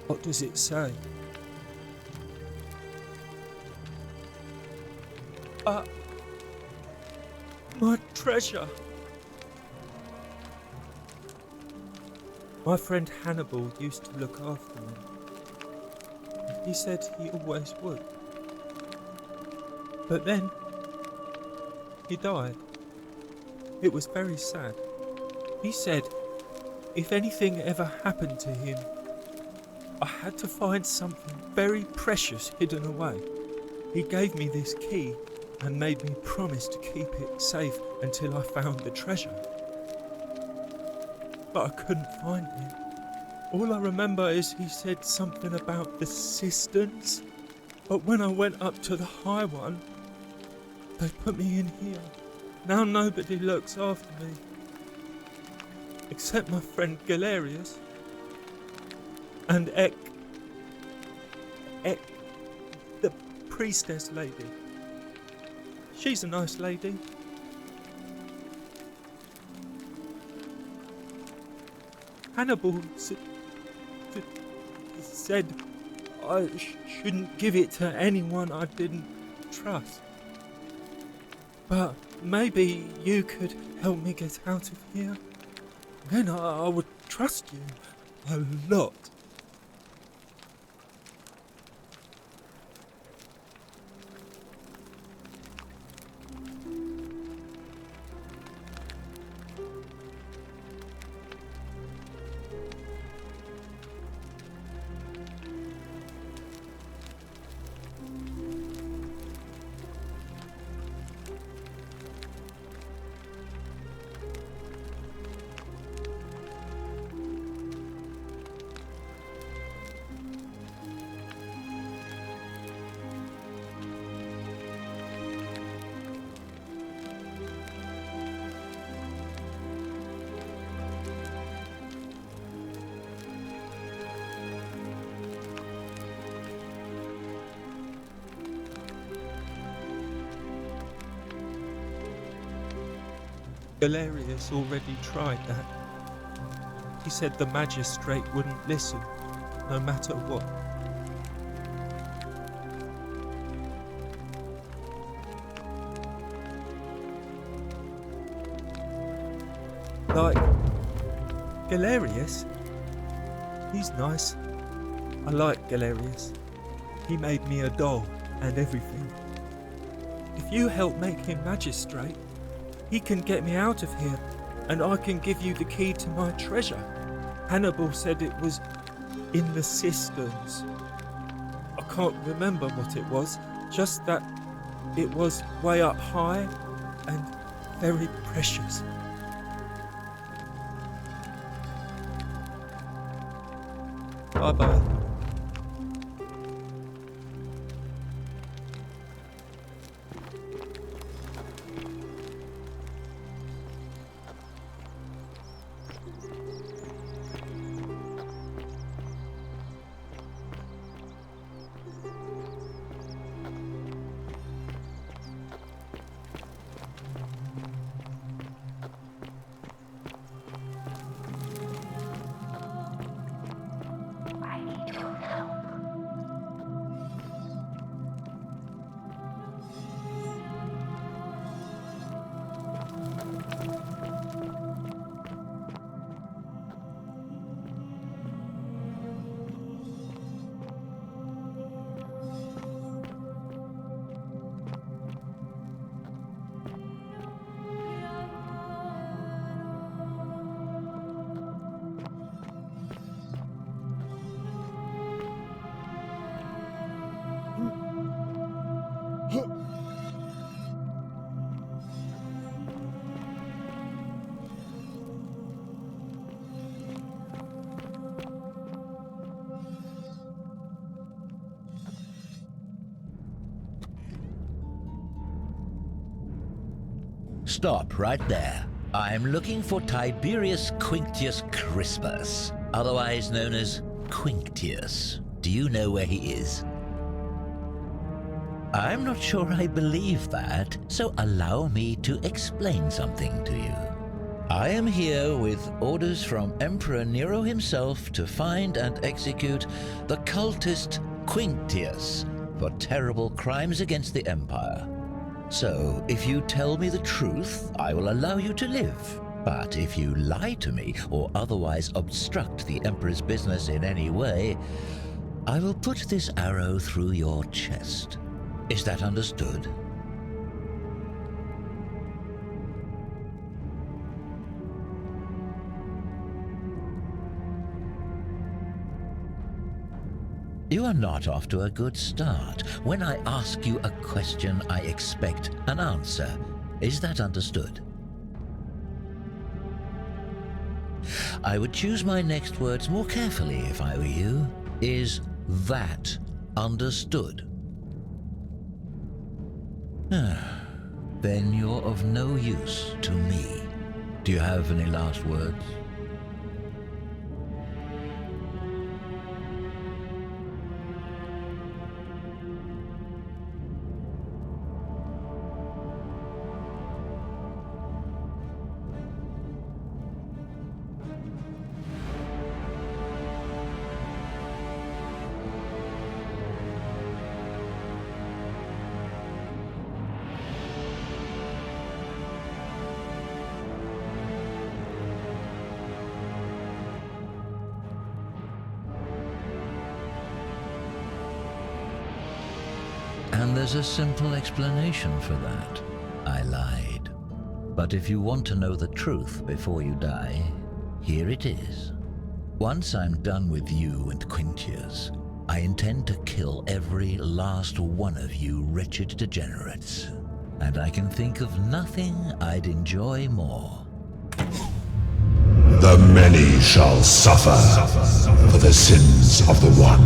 What does it say? My treasure! My friend Hannibal used to look after me. He said he always would. But then, he died. It was very sad. He said if anything ever happened to him, I had to find something very precious hidden away. He gave me this key and made me promise to keep it safe until I found the treasure. But I couldn't find it. All I remember is he said something about the cisterns. But when I went up to the high one, they put me in here. Now nobody looks after me. Except my friend Galerius. And Ek, the priestess lady. She's a nice lady. Hannibal said I shouldn't give it to anyone I didn't trust. But maybe you could help me get out of here. Then I would trust you a lot. Galerius already tried that. He said the magistrate wouldn't listen, no matter what. Like, Galerius? He's nice. I like Galerius. He made me a doll and everything. If you help make him magistrate, he can get me out of here, and I can give you the key to my treasure. Hannibal said it was in the cisterns. I can't remember what it was, just that it was way up high and very precious. Bye-bye. Stop right there. I'm looking for Tiberius Quinctius Crispus, otherwise known as Quinctius. Do you know where he is? I'm not sure I believe that, so allow me to explain something to you. I am here with orders from Emperor Nero himself to find and execute the cultist Quinctius for terrible crimes against the Empire. So, if you tell me the truth, I will allow you to live. But if you lie to me or otherwise obstruct the Emperor's business in any way, I will put this arrow through your chest. Is that understood? You are not off to a good start. When I ask you a question, I expect an answer. Is that understood? I would choose my next words more carefully if I were you. Is that understood? Then you're of no use to me. Do you have any last words? And there's a simple explanation for that. I lied. But if you want to know the truth before you die, here it is. Once I'm done with you and Quinctius, I intend to kill every last one of you wretched degenerates. And I can think of nothing I'd enjoy more. The many shall suffer for the sins of the one.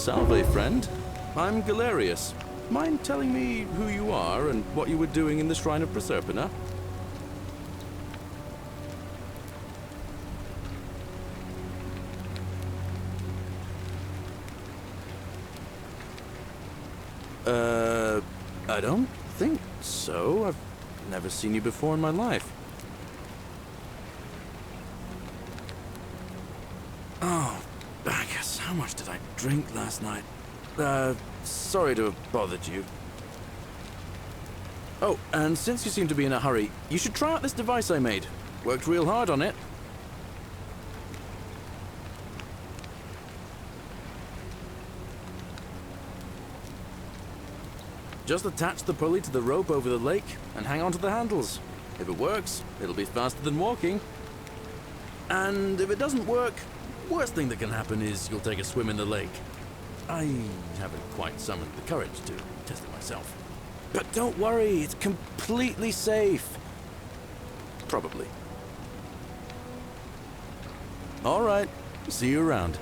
Salve, friend. I'm Galerius. Mind telling me who you are and what you were doing in the Shrine of Proserpina? I don't think so. I've never seen you before in my life. Oh, Bacchus, how much did I drink last night? Sorry to have bothered you. Oh, and since you seem to be in a hurry, you should try out this device I made. Worked real hard on it. Just attach the pulley to the rope over the lake and hang on to the handles. If it works, it'll be faster than walking. And if it doesn't work, worst thing that can happen is you'll take a swim in the lake. I haven't quite summoned the courage to test it myself. But don't worry, it's completely safe. Probably. All right, see you around.